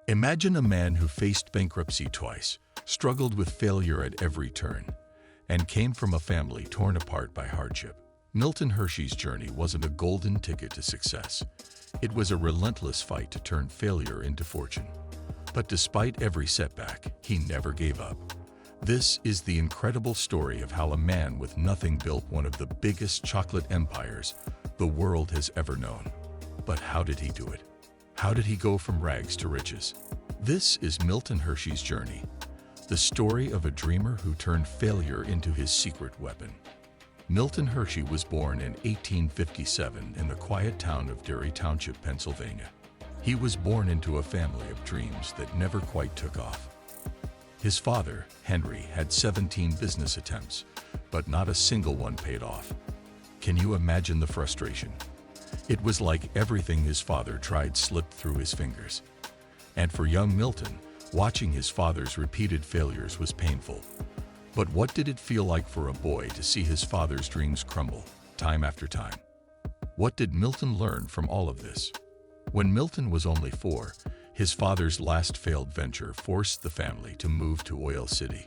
Imagine a man who faced bankruptcy twice, struggled with failure at every turn, and came from a family torn apart by hardship. Milton Hershey's journey wasn't a golden ticket to success. It was a relentless fight to turn failure into fortune. But despite every setback, he never gave up. This is the incredible story of how a man with nothing built one of the biggest chocolate empires the world has ever known. But how did he do it? How did he go from rags to riches? This is Milton Hershey's journey, the story of a dreamer who turned failure into his secret weapon. Milton Hershey was born in 1857 in the quiet town of Derry Township, Pennsylvania. He was born into a family of dreams that never quite took off. His father, Henry, had 17 business attempts, but not a single one paid off. Can you imagine the frustration? It was like everything his father tried slipped through his fingers. And for young Milton, watching his father's repeated failures was painful. But what did it feel like for a boy to see his father's dreams crumble, time after time? What did Milton learn from all of this? When Milton was only 4, his father's last failed venture forced the family to move to Oil City.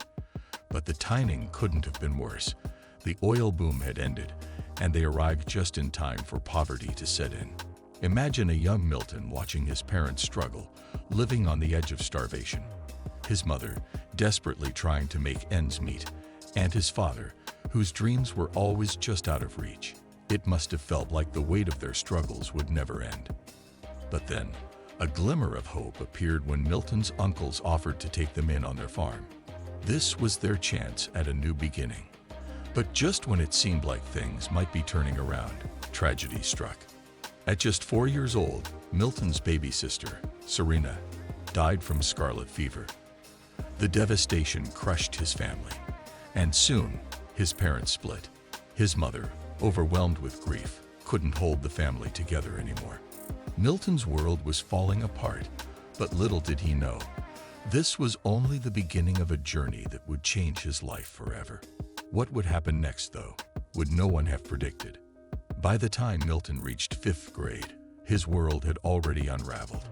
But the timing couldn't have been worse. The oil boom had ended, and they arrived just in time for poverty to set in. Imagine a young Milton watching his parents struggle, living on the edge of starvation. His mother, desperately trying to make ends meet, and his father, whose dreams were always just out of reach. It must have felt like the weight of their struggles would never end. But then, a glimmer of hope appeared when Milton's uncles offered to take them in on their farm. This was their chance at a new beginning. But just when it seemed like things might be turning around, tragedy struck. At just 4 years old, Milton's baby sister, Serena, died from scarlet fever. The devastation crushed his family, and soon his parents split. His mother, overwhelmed with grief, couldn't hold the family together anymore. Milton's world was falling apart, but little did he know, this was only the beginning of a journey that would change his life forever. What would happen next, though, would no one have predicted. By the time Milton reached 5th grade, his world had already unraveled.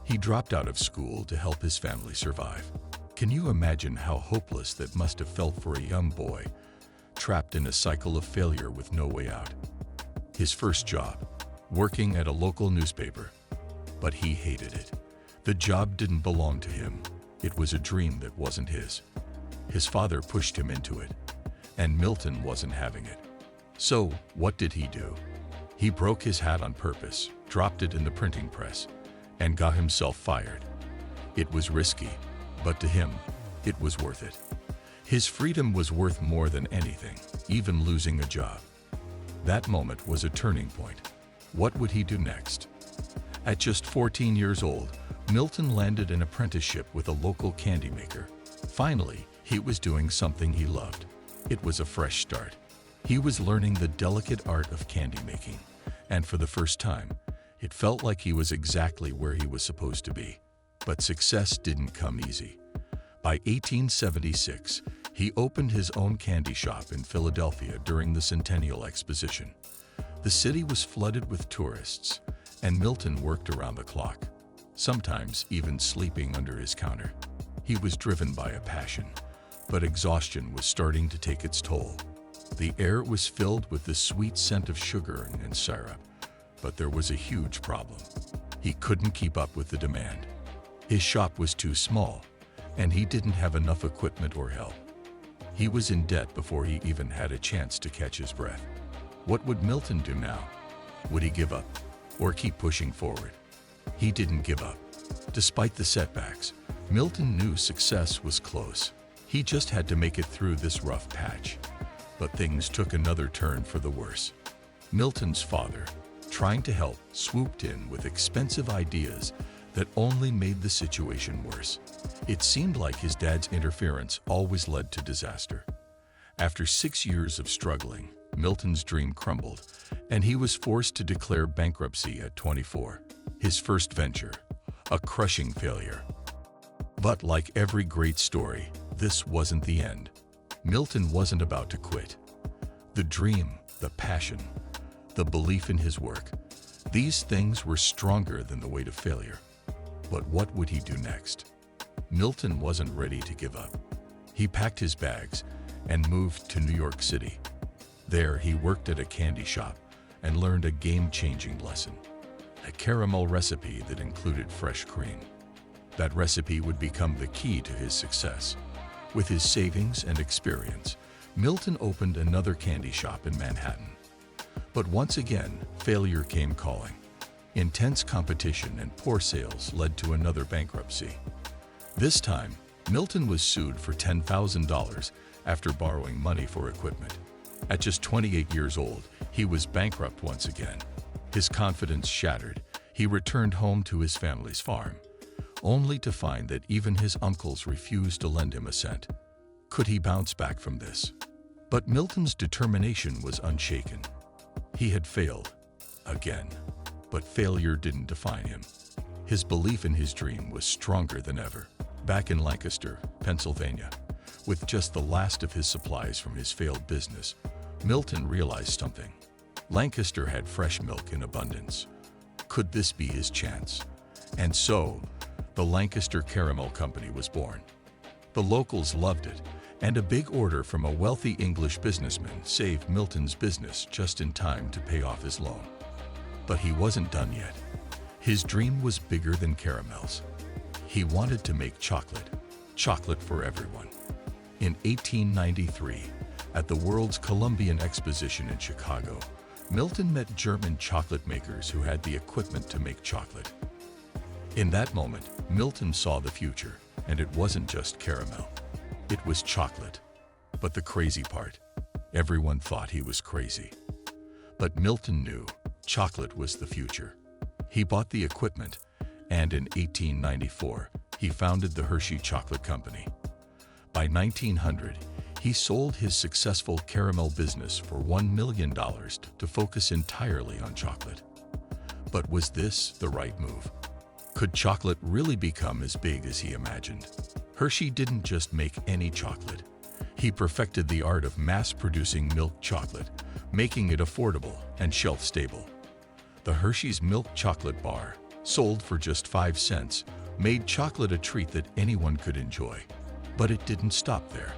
He dropped out of school to help his family survive. Can you imagine how hopeless that must have felt for a young boy, trapped in a cycle of failure with no way out? His first job, working at a local newspaper. But he hated it. The job didn't belong to him. It was a dream that wasn't his. His father pushed him into it, and Milton wasn't having it. So, what did he do? He broke his hat on purpose, dropped it in the printing press, and got himself fired. It was risky, but to him, it was worth it. His freedom was worth more than anything, even losing a job. That moment was a turning point. What would he do next? At just 14 years old, Milton landed an apprenticeship with a local candy maker. Finally, he was doing something he loved. It was a fresh start. He was learning the delicate art of candy making, and for the first time, it felt like he was exactly where he was supposed to be. But success didn't come easy. By 1876, he opened his own candy shop in Philadelphia during the Centennial Exposition. The city was flooded with tourists, and Milton worked around the clock, sometimes even sleeping under his counter. He was driven by a passion, but exhaustion was starting to take its toll. The air was filled with the sweet scent of sugar and syrup, but there was a huge problem. He couldn't keep up with the demand. His shop was too small, and he didn't have enough equipment or help. He was in debt before he even had a chance to catch his breath. What would Milton do now? Would he give up, or keep pushing forward? He didn't give up. Despite the setbacks, Milton knew success was close. He just had to make it through this rough patch. But things took another turn for the worse. Milton's father, trying to help, swooped in with expensive ideas that only made the situation worse. It seemed like his dad's interference always led to disaster. After 6 years of struggling, Milton's dream crumbled, and he was forced to declare bankruptcy at 24. His first venture, a crushing failure. But like every great story, this wasn't the end. Milton wasn't about to quit. The dream, the passion, the belief in his work, these things were stronger than the weight of failure. But what would he do next? Milton wasn't ready to give up. He packed his bags and moved to New York City. There, he worked at a candy shop and learned a game-changing lesson: a caramel recipe that included fresh cream. That recipe would become the key to his success. With his savings and experience, Milton opened another candy shop in Manhattan. But once again, failure came calling. Intense competition and poor sales led to another bankruptcy. This time, Milton was sued for $10,000 after borrowing money for equipment. At just 28 years old, he was bankrupt once again. His confidence shattered. He returned home to his family's farm, only to find that even his uncles refused to lend him a cent. Could he bounce back from this? But Milton's determination was unshaken. He had failed again, but failure didn't define him. His belief in his dream was stronger than ever. Back in Lancaster, Pennsylvania, with just the last of his supplies from his failed business, Milton realized something. Lancaster had fresh milk in abundance. Could this be his chance? And so, the Lancaster Caramel Company was born. The locals loved it, and a big order from a wealthy English businessman saved Milton's business just in time to pay off his loan. But he wasn't done yet. His dream was bigger than caramels. He wanted to make chocolate for everyone. In 1893, at the World's Columbian Exposition in Chicago, Milton met German chocolate makers who had the equipment to make chocolate. In that moment, Milton saw the future, and it wasn't just caramel. It was chocolate. But the crazy part, everyone thought he was crazy. But Milton knew chocolate was the future. He bought the equipment, and in 1894, he founded the Hershey Chocolate Company. By 1900, he sold his successful caramel business for $1 million to focus entirely on chocolate. But was this the right move? Could chocolate really become as big as he imagined? Hershey didn't just make any chocolate. He perfected the art of mass-producing milk chocolate, making it affordable and shelf-stable. The Hershey's Milk Chocolate Bar, sold for just 5 cents, made chocolate a treat that anyone could enjoy. But it didn't stop there.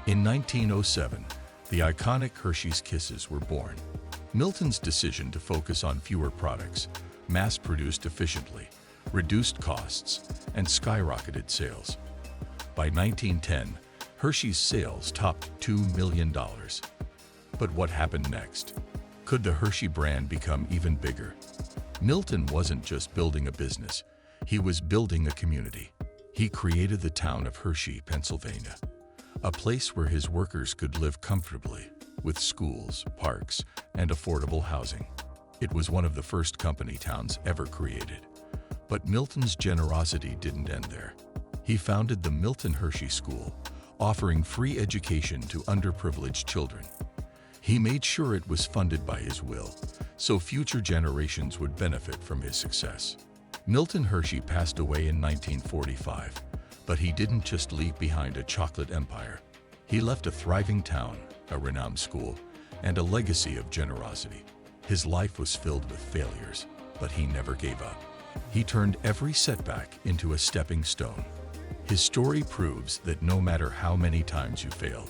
In 1907, the iconic Hershey's Kisses were born. Milton's decision to focus on fewer products, mass-produced efficiently, reduced costs, and skyrocketed sales. By 1910, Hershey's sales topped $2 million. But what happened next? Could the Hershey brand become even bigger? Milton wasn't just building a business, he was building a community. He created the town of Hershey, Pennsylvania, a place where his workers could live comfortably, with schools, parks, and affordable housing. It was one of the first company towns ever created. But Milton's generosity didn't end there. He founded the Milton Hershey School, offering free education to underprivileged children. He made sure it was funded by his will, so future generations would benefit from his success. Milton Hershey passed away in 1945, but he didn't just leave behind a chocolate empire. He left a thriving town, a renowned school, and a legacy of generosity. His life was filled with failures, but he never gave up. He turned every setback into a stepping stone. His story proves that no matter how many times you fail,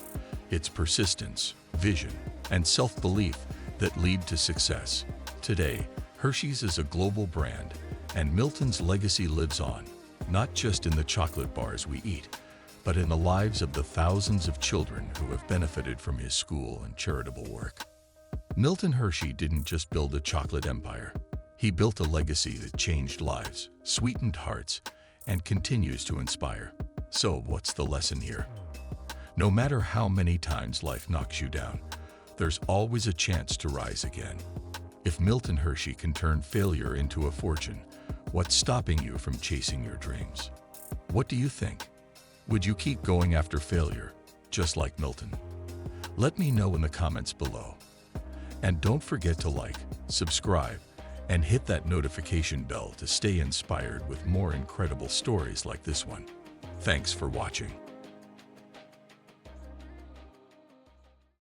it's persistence, vision, and self-belief that lead to success. Today, Hershey's is a global brand, and Milton's legacy lives on, not just in the chocolate bars we eat, but in the lives of the thousands of children who have benefited from his school and charitable work. Milton Hershey didn't just build a chocolate empire. He built a legacy that changed lives, sweetened hearts, and continues to inspire. So what's the lesson here? No matter how many times life knocks you down, there's always a chance to rise again. If Milton Hershey can turn failure into a fortune, what's stopping you from chasing your dreams? What do you think? Would you keep going after failure, just like Milton? Let me know in the comments below. And don't forget to like, subscribe, and hit that notification bell to stay inspired with more incredible stories like this one. Thanks for watching.